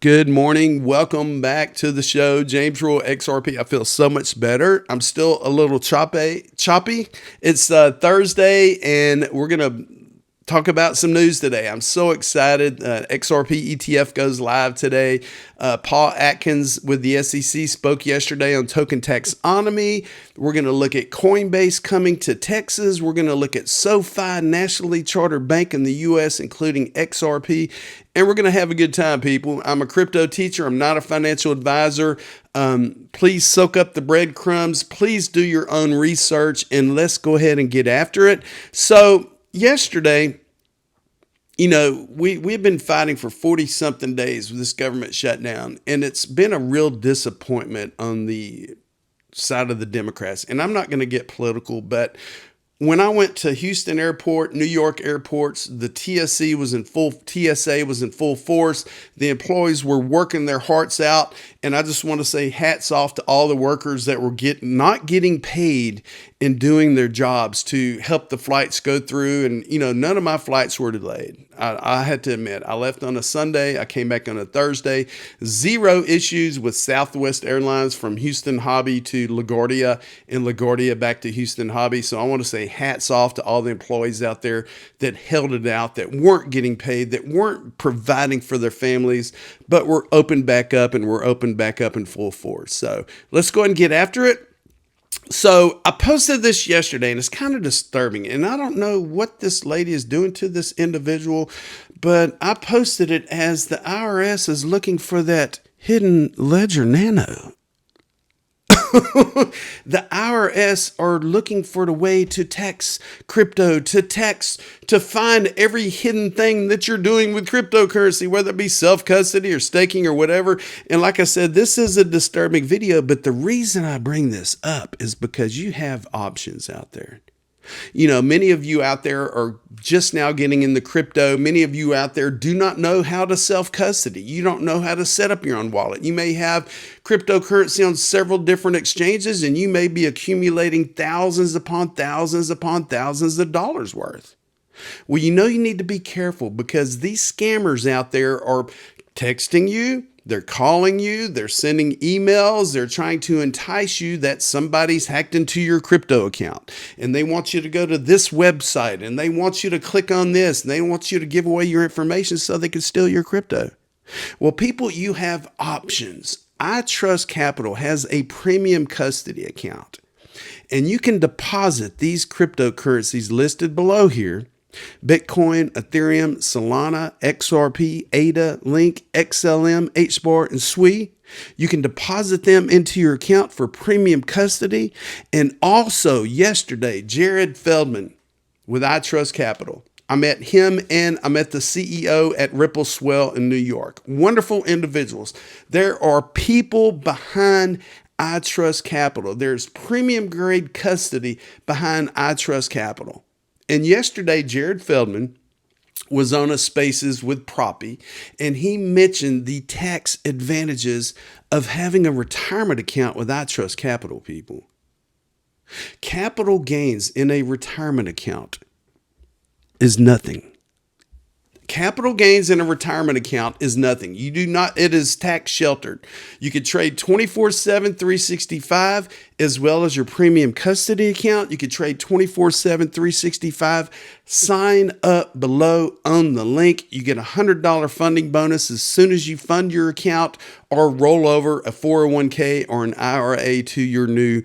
Good morning. Welcome back to the show. James Rule XRP. I feel so much better. I'm still a little choppy. It's Thursday, and we're going to talk about some news today. I'm so excited. XRP ETF goes live today. Paul Atkins with the SEC spoke yesterday on token taxonomy. We're going to look at Coinbase coming to Texas. We're going to look at SoFi, nationally chartered bank in the U.S., including XRP. And we're going to have a good time, people. I'm a crypto teacher. I'm not a financial advisor. Please soak up the breadcrumbs. Please do your own research, and let's go ahead and get after it. So yesterday, we've been fighting for 40-something days with this government shutdown, and it's been a real disappointment on the side of the Democrats. And I'm not going to get political, but when I went to Houston Airport, New York airports, the TSA was in full force. The employees were working their hearts out. And I just want to say hats off to all the workers that were not getting paid in doing their jobs to help the flights go through. And, none of my flights were delayed. I had to admit, I left on a Sunday. I came back on a Thursday. Zero issues with Southwest Airlines from Houston Hobby to LaGuardia, and LaGuardia back to Houston Hobby. So I want to say hats off to all the employees out there that held it out, that weren't getting paid, that weren't providing for their families, but we're open back up, and we're open back up in full force. So let's go ahead and get after it. So I posted this yesterday, and it's kind of disturbing, and I don't know what this lady is doing to this individual, but I posted it as the IRS is looking for that hidden ledger nano. The IRS are looking for the way to tax crypto, to find every hidden thing that you're doing with cryptocurrency, whether it be self-custody or staking or whatever. And like I said, this is a disturbing video, but the reason I bring this up is because you have options out there. Many of you out there are just now getting into crypto. Many of you out there do not know how to self-custody. You don't know how to set up your own wallet. You may have cryptocurrency on several different exchanges, and you may be accumulating thousands upon thousands upon thousands of dollars worth. Well, you need to be careful, because these scammers out there are texting you. They're calling you, they're sending emails, they're trying to entice you that somebody's hacked into your crypto account, and they want you to go to this website, and they want you to click on this, and they want you to give away your information so they can steal your crypto. Well, people, you have options. iTrustCapital has a premium custody account, and you can deposit these cryptocurrencies listed below here: Bitcoin, Ethereum, Solana, XRP, ADA, Link, XLM, HBAR, and SWI. You can deposit them into your account for premium custody. And also yesterday, Jared Feldman with iTrustCapital. I met him, and I met the CEO at Ripple Swell in New York. Wonderful individuals. There are people behind iTrustCapital. There's premium grade custody behind iTrustCapital. And yesterday, Jared Feldman was on a Spaces with Proppy, and he mentioned the tax advantages of having a retirement account with iTrustCapital, people. Capital gains in a retirement account is nothing. Capital gains in a retirement account is nothing. It is tax sheltered. You could trade 24/7, 365, as well as your premium custody account. You could trade 24/7, 365. Sign up below on the link. You get a $100 funding bonus as soon as you fund your account or roll over a 401k or an IRA to your new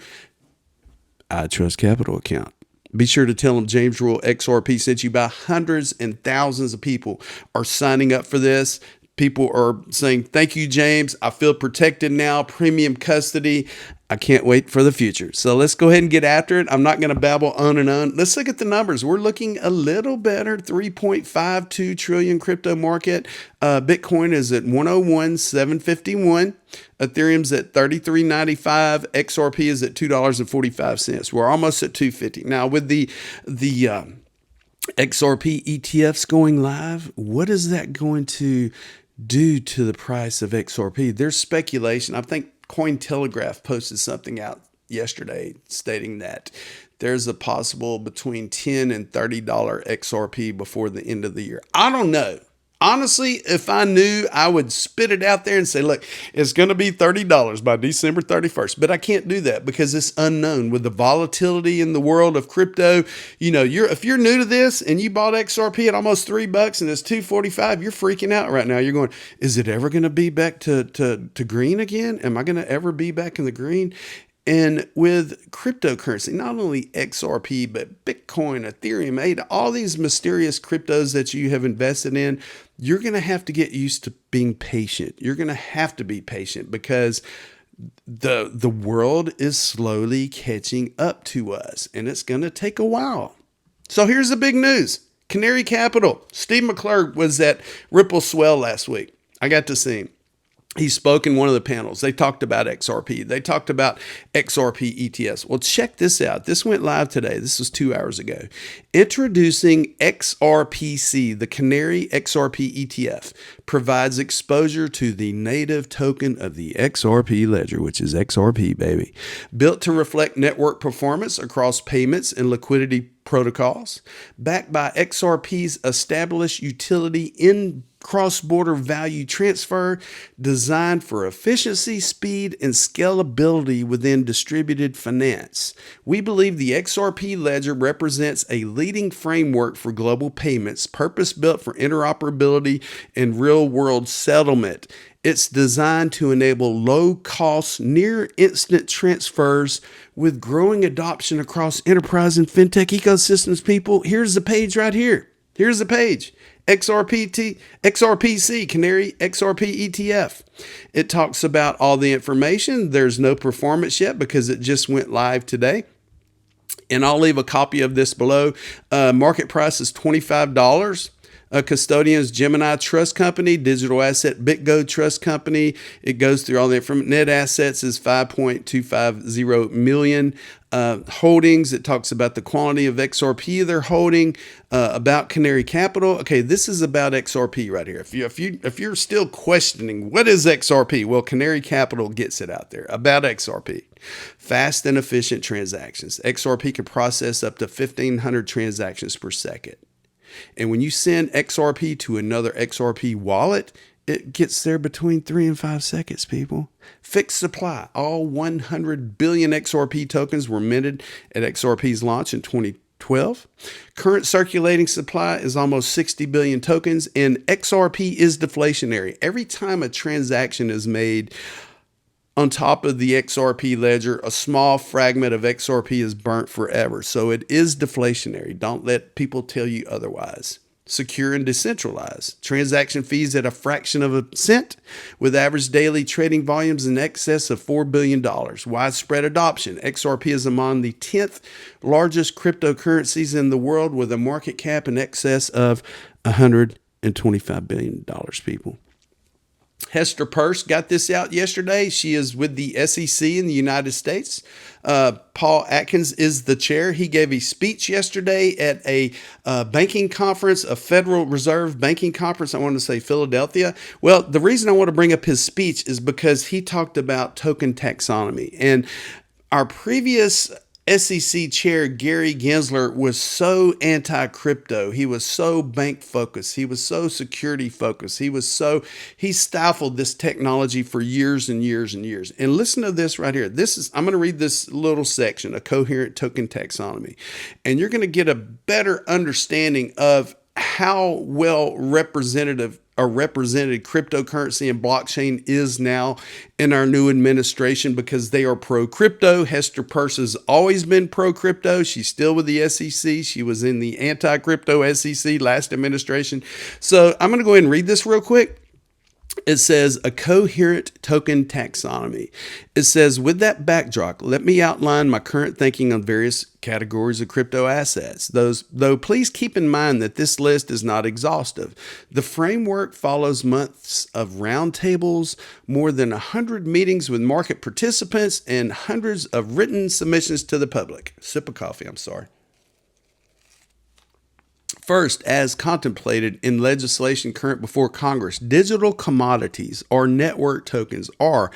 iTrustCapital account. Be sure to tell them James Rule XRP sent you. By hundreds and thousands of people are signing up for this. People are saying, thank you, James. I feel protected now. Premium custody. I can't wait for the future. So let's go ahead and get after it. I'm not going to babble on and on. Let's look at the numbers. We're looking a little better. 3.52 trillion crypto market. Bitcoin is at 101,751. Ethereum's at 33.95. XRP is at $2.45. We're almost at 250. Now with the XRP ETFs going live, what is that going to do to the price of XRP? There's speculation. I think Cointelegraph posted something out yesterday stating that there's a possible between $10 and $30 XRP before the end of the year. I don't know. Honestly, if I knew, I would spit it out there and say, look, it's going to be $30 by December 31st. But I can't do that because it's unknown. With the volatility in the world of crypto, if you're new to this and you bought XRP at almost $3 and it's 245, you're freaking out right now. You're going, is it ever going to be back to green again? Am I going to ever be back in the green? And with cryptocurrency, not only XRP, but Bitcoin, Ethereum, ADA, all these mysterious cryptos that you have invested in, you're going to have to get used to being patient. You're going to have to be patient because the world is slowly catching up to us, and it's going to take a while. So here's the big news. Canary Capital. Steve McClurg was at Ripple Swell last week. I got to see him. He spoke in one of the panels. They talked about XRP. They talked about XRP ETFs. Well, check this out. This went live today. This was 2 hours ago. Introducing XRPC, the Canary XRP ETF, provides exposure to the native token of the XRP ledger, which is XRP, baby. Built to reflect network performance across payments and liquidity protocols. Backed by XRP's established utility in cross-border value transfer, designed for efficiency, speed, and scalability within distributed finance. We believe the XRP ledger represents a leading framework for global payments, purpose-built for interoperability and real-world settlement. It's designed to enable low-cost, near-instant transfers with growing adoption across enterprise and fintech ecosystems, people. Here's the page right here. Here's the page. XRPC, Canary XRP ETF. It talks about all the information. There's no performance yet because it just went live today. And I'll leave a copy of this below. Market price is $25. Custodians, Gemini Trust Company, Digital Asset BitGo Trust Company. It goes through all the information. Net assets is 5.250 million. Holdings, it talks about the quantity of XRP they're holding, about Canary Capital. Okay, this is about XRP right here. If you're still questioning what is XRP, well, Canary Capital gets it out there about XRP. Fast and efficient transactions. XRP can process up to 1,500 transactions per second. And when you send XRP to another XRP wallet, it gets there between 3 and 5 seconds, people. Fixed supply. All 100 billion XRP tokens were minted at XRP's launch in 2012. Current circulating supply is almost 60 billion tokens, and XRP is deflationary. Every time a transaction is made on top of the XRP ledger, a small fragment of XRP is burnt forever. So it is deflationary. Don't let people tell you otherwise. Secure and decentralized. Transaction fees at a fraction of a cent, with average daily trading volumes in excess of $4 billion. Widespread adoption. XRP is among the 10th largest cryptocurrencies in the world, with a market cap in excess of $125 billion, people. Hester Peirce got this out yesterday. She is with the SEC in the United States. Paul Atkins is the chair. He gave a speech yesterday at a banking conference, a Federal Reserve banking conference. I want to say Philadelphia. Well, the reason I want to bring up his speech is because he talked about token taxonomy. And our previous SEC chair, Gary Gensler, was so anti-crypto. He was so bank focused. He was so security focused. He stifled this technology for years and years and years. And listen to this right here. I'm going to read this little section, a coherent token taxonomy. And you're going to get a better understanding of how well represented cryptocurrency and blockchain is now in our new administration, because they are pro-crypto. Hester Peirce has always been pro-crypto. She's still with the SEC. She was in the anti-crypto SEC last administration. So I'm going to go ahead and read this real quick. It says a coherent token taxonomy. It says, with that backdrop, let me outline my current thinking on various categories of crypto assets. Though please keep in mind that this list is not exhaustive. The framework follows months of roundtables, more than 100 meetings with market participants, and hundreds of written submissions to the public. Sip of coffee, I'm sorry. First, as contemplated in legislation current before Congress, digital commodities or network tokens are,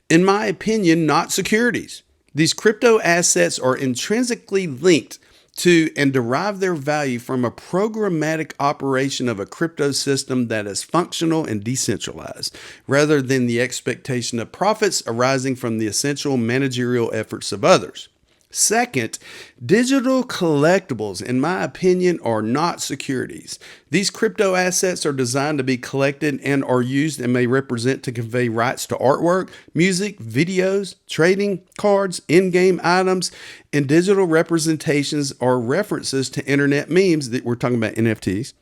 in my opinion, not securities. These crypto assets are intrinsically linked to and derive their value from a programmatic operation of a crypto system that is functional and decentralized, rather than the expectation of profits arising from the essential managerial efforts of others. Second, digital collectibles, in my opinion, are not securities. These crypto assets are designed to be collected and are used and may represent to convey rights to artwork, music, videos, trading cards, in-game items, and digital representations are references to internet memes that we're talking about NFTs.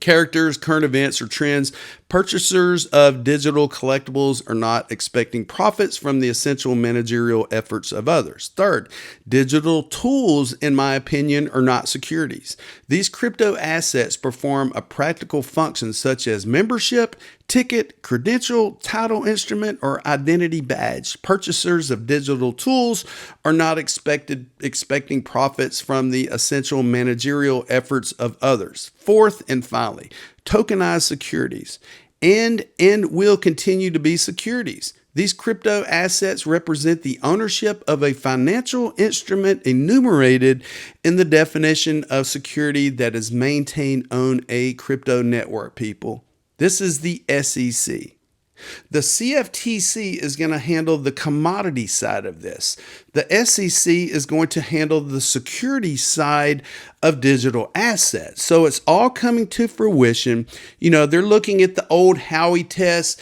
Characters, current events, or trends. Purchasers of digital collectibles are not expecting profits from the essential managerial efforts of others. Third, digital tools, in my opinion, are not securities. These crypto assets perform a practical function such as membership, ticket, credential, title instrument, or identity badge. Purchasers of digital tools are not expecting profits from the essential managerial efforts of others. Fourth and finally, tokenized securities and will continue to be securities. These crypto assets represent the ownership of a financial instrument enumerated in the definition of security that is maintained on a crypto network, people. This is the SEC. The CFTC is going to handle the commodity side of this. The SEC is going to handle the security side of digital assets. So it's all coming to fruition. You know, they're looking at the old Howey test.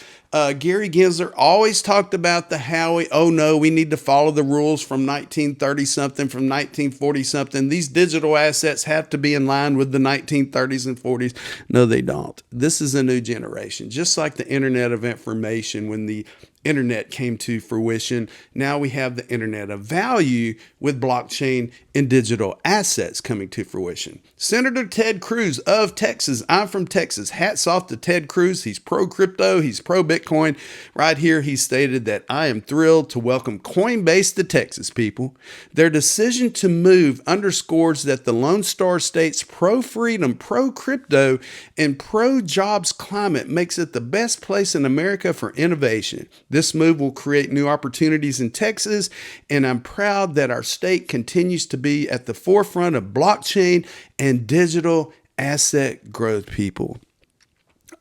Gary Gensler always talked about the Howey. Oh no, we need to follow the rules from 1930 something, from 1940 something. These digital assets have to be in line with the 1930s and 40s. No, they don't. This is a new generation. Just like the Internet of Information, when the internet came to fruition, now we have the internet of value with blockchain and digital assets coming to fruition. Senator Ted Cruz of Texas. I'm from Texas. Hats off to Ted Cruz. He's pro-crypto. He's pro-Bitcoin. Right here, he stated that I am thrilled to welcome Coinbase to Texas, people. Their decision to move underscores that the Lone Star State's pro-freedom, pro-crypto, and pro-jobs climate makes it the best place in America for innovation. This move will create new opportunities in Texas, and I'm proud that our state continues to be at the forefront of blockchain and digital asset growth, people.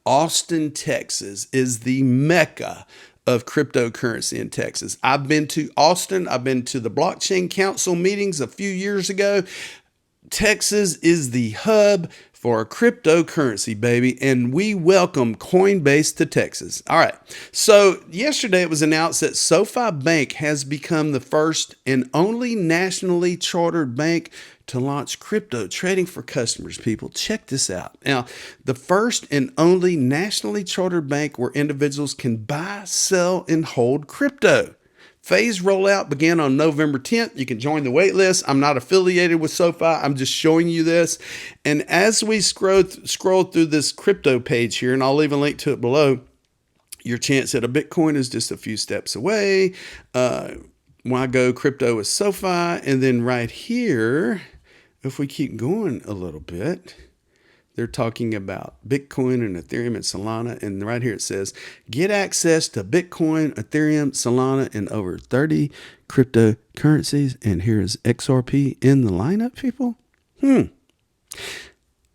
Austin, Texas is the mecca of cryptocurrency in Texas. I've been to Austin. I've been to the Blockchain Council meetings a few years ago. Texas is the hub for cryptocurrency, baby, and we welcome Coinbase to Texas. All right, so yesterday it was announced that SoFi Bank has become the first and only nationally chartered bank to launch crypto trading for customers, people. Check this out. Now, the first and only nationally chartered bank where individuals can buy, sell, and hold crypto. Phase rollout began on November 10th. You can join the wait list. I'm not affiliated with SoFi. I'm just showing you this. And as we scroll through this crypto page here, and I'll leave a link to it below, your chance at a Bitcoin is just a few steps away. Why go crypto with SoFi? And then right here, if we keep going a little bit, they're talking about Bitcoin and Ethereum and Solana. And right here it says, get access to Bitcoin, Ethereum, Solana, and over 30 cryptocurrencies. And here's XRP in the lineup, people.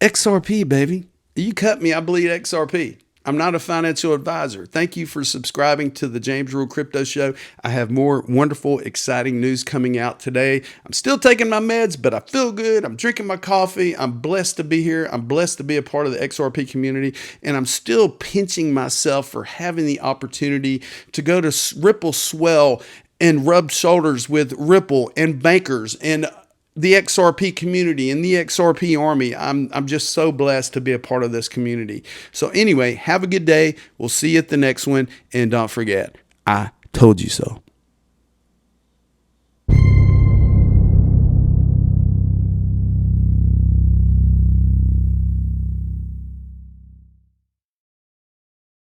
XRP, baby. You cut me, I bleed XRP. I'm not a financial advisor. Thank you for subscribing to the James Rule Crypto Show. I have more wonderful, exciting news coming out today. I'm still taking my meds, but I feel good. I'm drinking my coffee. I'm blessed to be here. I'm blessed to be a part of the XRP community, and I'm still pinching myself for having the opportunity to go to Ripple Swell and rub shoulders with Ripple and bankers and the XRP community and the XRP army. I'm just so blessed to be a part of this community. So anyway, have a good day. We'll see you at the next one. And don't forget, I told you so.